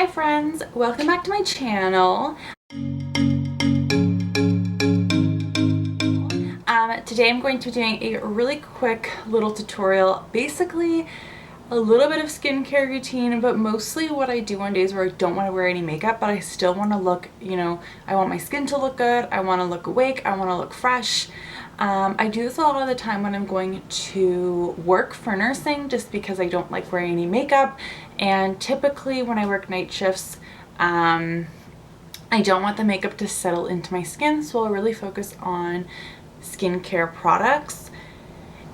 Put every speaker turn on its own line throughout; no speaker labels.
Hi friends, welcome back to my channel. Today I'm going to be doing a really quick little tutorial, basically a little bit of skincare routine, but mostly what I do on days where I don't want to wear any makeup, but I still want to look, I want my skin to look good, I want to look awake, I want to look fresh. I do this a lot of the time when I'm going to work for nursing, just because I don't like wearing any makeup, and typically when I work night shifts, I don't want the makeup to settle into my skin, so I'll really focus on skincare products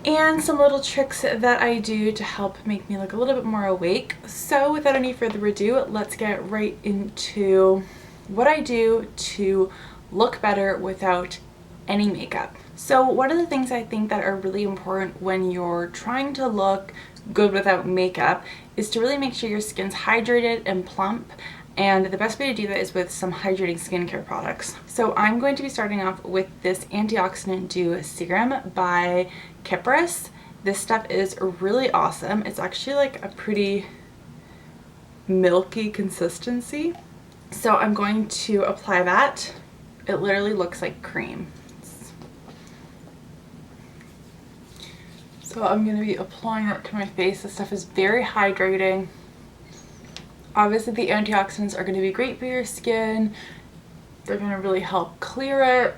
and some little tricks that I do to help make me look a little bit more awake. So without any further ado, let's get right into what I do to look better without any makeup. So one of the things I think that are really important when you're trying to look good without makeup is to really make sure your skin's hydrated and plump. And the best way to do that is with some hydrating skincare products. So I'm going to be starting off with this Antioxidant Dew Serum by Kypris. This stuff is really awesome. It's actually like a pretty milky consistency. So I'm going to apply that. It literally looks like cream. So I'm going to be applying that to my face. This stuff is very hydrating. Obviously the antioxidants are going to be great for your skin. They're going to really help clear it,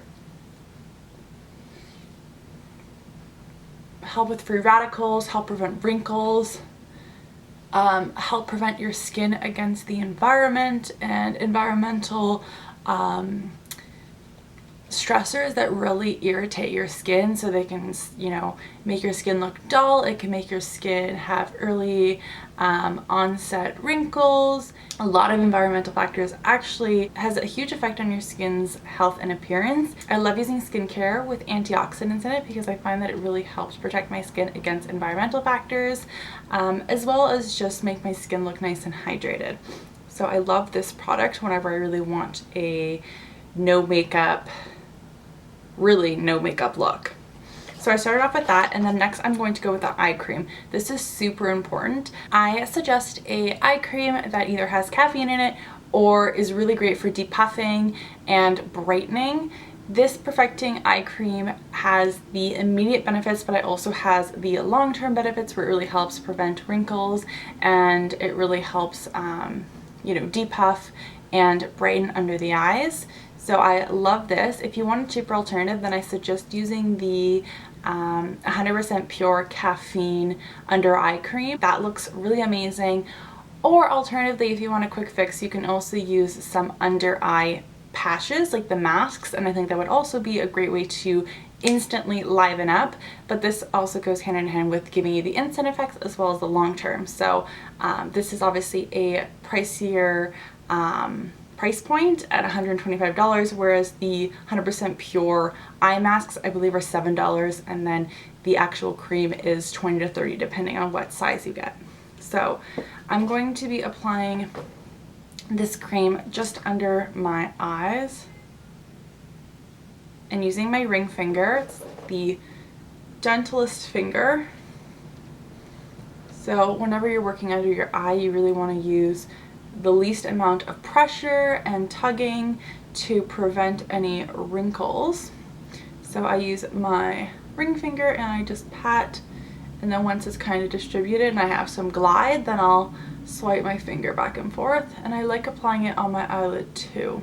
help with free radicals, help prevent wrinkles, help prevent your skin against the environment and environmental stressors that really irritate your skin, so they can, make your skin look dull. It can make your skin have early onset wrinkles. A lot of environmental factors actually has a huge effect on your skin's health and appearance. I love using skincare with antioxidants in it because I find that it really helps protect my skin against environmental factors, as well as just make my skin look nice and hydrated. So I love this product whenever I really want a really no makeup look. So I started off with that, and then next I'm going to go with the eye cream. This is super important. I suggest a eye cream that either has caffeine in it or is really great for depuffing and brightening. This Perfecting Eye Cream has the immediate benefits, but it also has the long-term benefits where it really helps prevent wrinkles, and it really helps depuff and brighten under the eyes. So I love this. If you want a cheaper alternative, then I suggest using the 100% pure caffeine under eye cream. That looks really amazing. Or alternatively, if you want a quick fix, you can also use some under eye patches, like the masks, and I think that would also be a great way to instantly liven up. But this also goes hand in hand with giving you the instant effects as well as the long term. So this is obviously a pricier price point at $125, whereas the 100% pure eye masks I believe are $7, and then the actual cream is $20 to $30 depending on what size you get. So I'm going to be applying this cream just under my eyes and using my ring finger. It's the gentlest finger. So whenever you're working under your eye, you really want to use the least amount of pressure and tugging to prevent any wrinkles. So I use my ring finger and I just pat, and then once it's kind of distributed and I have some glide, then I'll swipe my finger back and forth. And I like applying it on my eyelid too,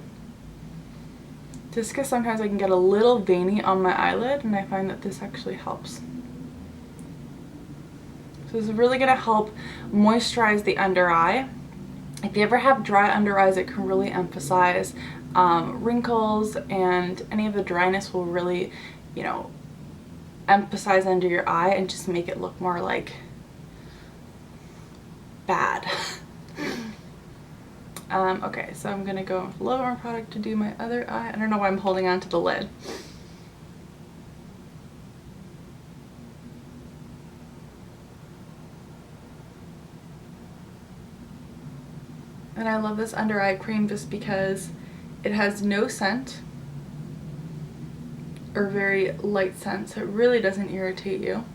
just because sometimes I can get a little veiny on my eyelid, and I find that this actually helps. So this is really going to help moisturize the under eye. If you ever have dry under eyes, it can really emphasize wrinkles, and any of the dryness will really, emphasize under your eye and just make it look more like bad. Okay, so I'm gonna go with a little more product to do my other eye. I don't know why I'm holding on to the lid. And I love this under eye cream just because it has no scent or very light scent, so it really doesn't irritate you.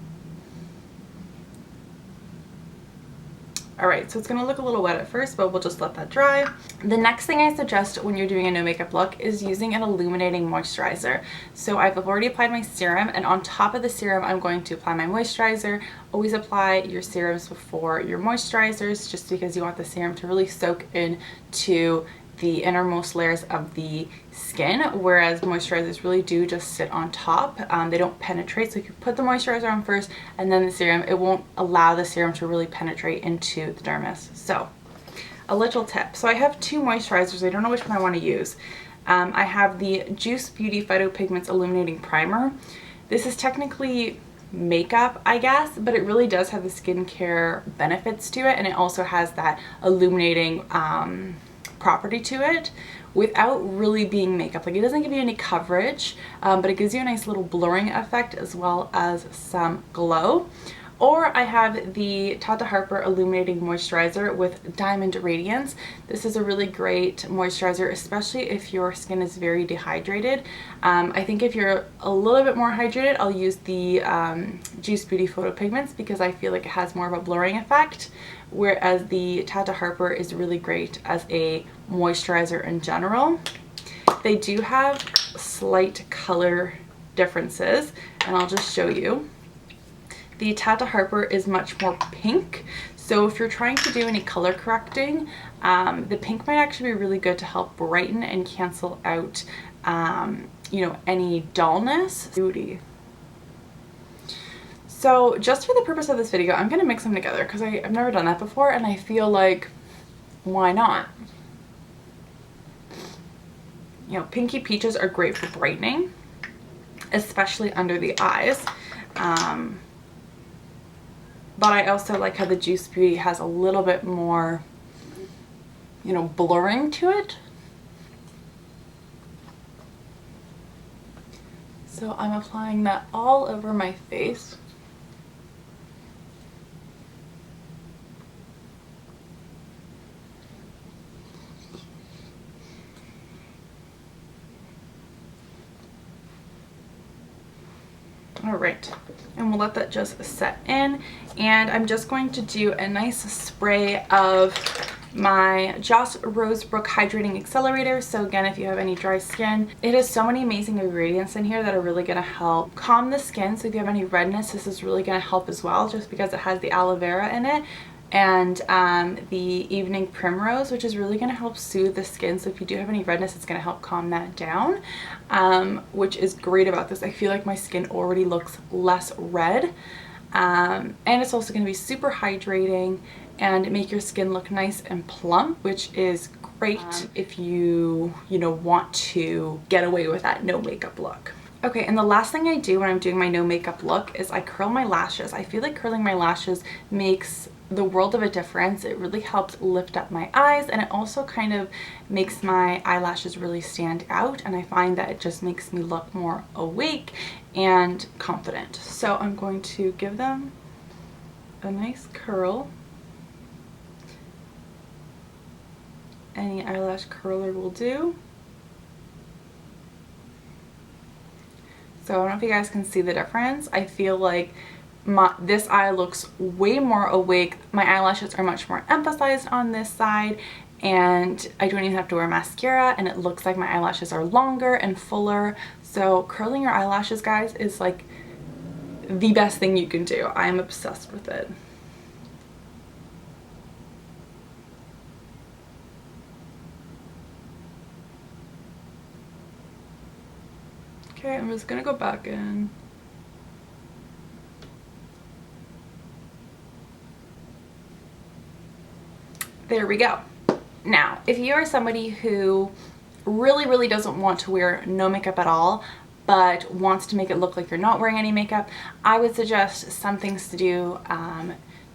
Alright, so it's going to look a little wet at first, but we'll just let that dry. The next thing I suggest when you're doing a no makeup look is using an illuminating moisturizer. So I've already applied my serum, and on top of the serum I'm going to apply my moisturizer. Always apply your serums before your moisturizers, just because you want the serum to really soak into the innermost layers of the skin, whereas moisturizers really do just sit on top. They don't penetrate, so if you put the moisturizer on first and then the serum, it won't allow the serum to really penetrate into the dermis. So a little tip. So I have two moisturizers. I don't know which one I want to use. I have the Juice Beauty Phytopigments Illuminating Primer. This is technically makeup, I guess, but it really does have the skincare benefits to it, and it also has that illuminating property to it without really being makeup. Like, it doesn't give you any coverage, but it gives you a nice little blurring effect as well as some glow. Or I have the Tata Harper Illuminating Moisturizer with Diamond Radiance. This is a really great moisturizer, especially if your skin is very dehydrated. I think if you're a little bit more hydrated, I'll use the Juice Beauty Photopigments, because I feel like it has more of a blurring effect, whereas the Tata Harper is really great as a moisturizer in general. They do have slight color differences, and I'll just show you. The Tata Harper is much more pink, so if you're trying to do any color correcting, the pink might actually be really good to help brighten and cancel out, you know, any dullness. Beauty. So just for the purpose of this video, I'm going to mix them together because I've never done that before, and I feel like, why not? You know, Pinky Peaches are great for brightening, especially under the eyes. But I also like how the Juice Beauty has a little bit more, you know, blurring to it. So I'm applying that all over my face. All right, and we'll let that just set in, and I'm just going to do a nice spray of my Joss Rosebrook Hydrating Accelerator. So again, if you have any dry skin, it has so many amazing ingredients in here that are really going to help calm the skin. So if you have any redness, this is really going to help as well, just because it has the aloe vera in it, and the Evening Primrose, which is really going to help soothe the skin. So if you do have any redness, it's going to help calm that down, which is great about this. I feel like my skin already looks less red, and it's also going to be super hydrating and make your skin look nice and plump, which is great if you know, want to get away with that no makeup look. Okay, and the last thing I do when I'm doing my no makeup look is I curl my lashes. I feel like curling my lashes makes the world of a difference. It really helps lift up my eyes, and it also kind of makes my eyelashes really stand out, and I find that it just makes me look more awake and confident. So I'm going to give them a nice curl. Any eyelash curler will do. So I don't know if you guys can see the difference. I feel like this eye looks way more awake. My eyelashes are much more emphasized on this side, and I don't even have to wear mascara, and it looks like my eyelashes are longer and fuller. So curling your eyelashes, guys, is like the best thing you can do. I am obsessed with it. Okay, I'm just gonna go back in. There we go. Now, if you are somebody who really doesn't want to wear no makeup at all, but wants to make it look like you're not wearing any makeup, I would suggest some things to do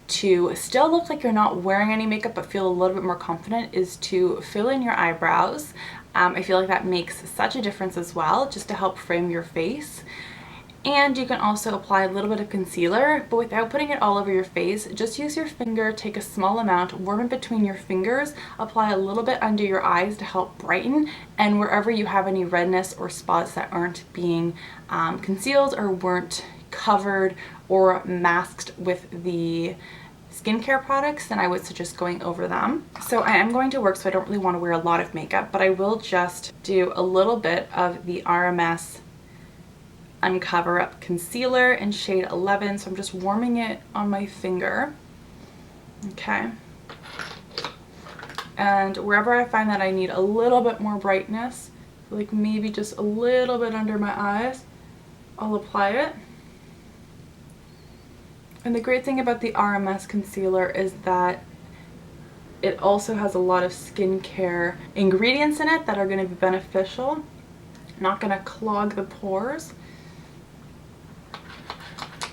to still look like you're not wearing any makeup but feel a little bit more confident is to fill in your eyebrows. I feel like that makes such a difference as well, just to help frame your face. And you can also apply a little bit of concealer, but without putting it all over your face. Just use your finger, take a small amount, warm it between your fingers, apply a little bit under your eyes to help brighten, and wherever you have any redness or spots that aren't being concealed or weren't covered or masked with the skincare products, then I would suggest going over them. So I am going to work, so I don't really want to wear a lot of makeup, but I will just do a little bit of the RMS Uncover Up Concealer in shade 11. So I'm just warming it on my finger. Okay. And wherever I find that I need a little bit more brightness, like maybe just a little bit under my eyes, I'll apply it. And the great thing about the RMS concealer is that it also has a lot of skincare ingredients in it that are going to be beneficial, not going to clog the pores.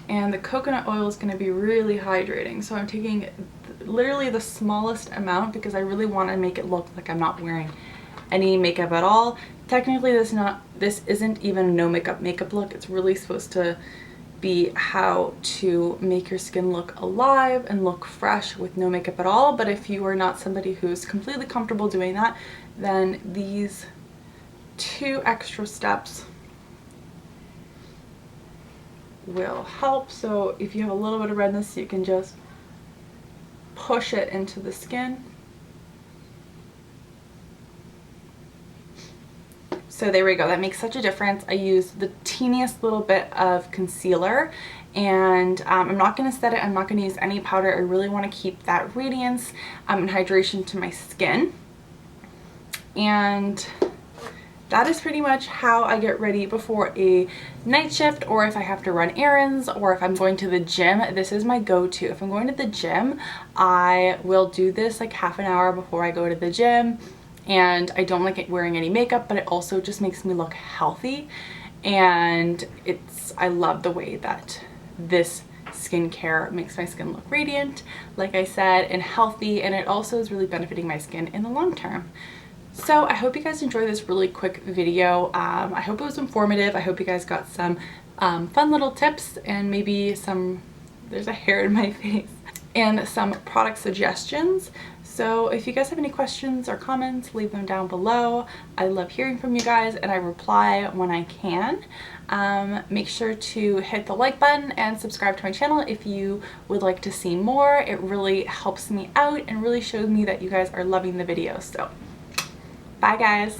And the coconut oil is going to be really hydrating. So I'm taking literally the smallest amount because I really want to make it look like I'm not wearing any makeup at all. Technically this isn't even a no makeup look. It's really supposed to be how to make your skin look alive and look fresh with no makeup at all. But if you are not somebody who's completely comfortable doing that, then these 2 extra steps will help. So if you have a little bit of redness, you can just push it into the skin. So there we go. That makes such a difference. I used the teeniest little bit of concealer, and I'm not going to set it. I'm not going to use any powder. I really want to keep that radiance and hydration to my skin. And that is pretty much how I get ready before a night shift, or if I have to run errands, or if I'm going to the gym. This is my go-to. If I'm going to the gym, I will do this like half an hour before I go to the gym. And I don't like it wearing any makeup, but it also just makes me look healthy. And I love the way that this skincare makes my skin look radiant, like I said, and healthy. And it also is really benefiting my skin in the long term. So I hope you guys enjoyed this really quick video. I hope it was informative. I hope you guys got some fun little tips and maybe there's a hair in my face, and some product suggestions. So if you guys have any questions or comments, leave them down below. I love hearing from you guys, and I reply when I can. Make sure to hit the like button and subscribe to my channel if you would like to see more. It really helps me out and really shows me that you guys are loving the video. So bye guys.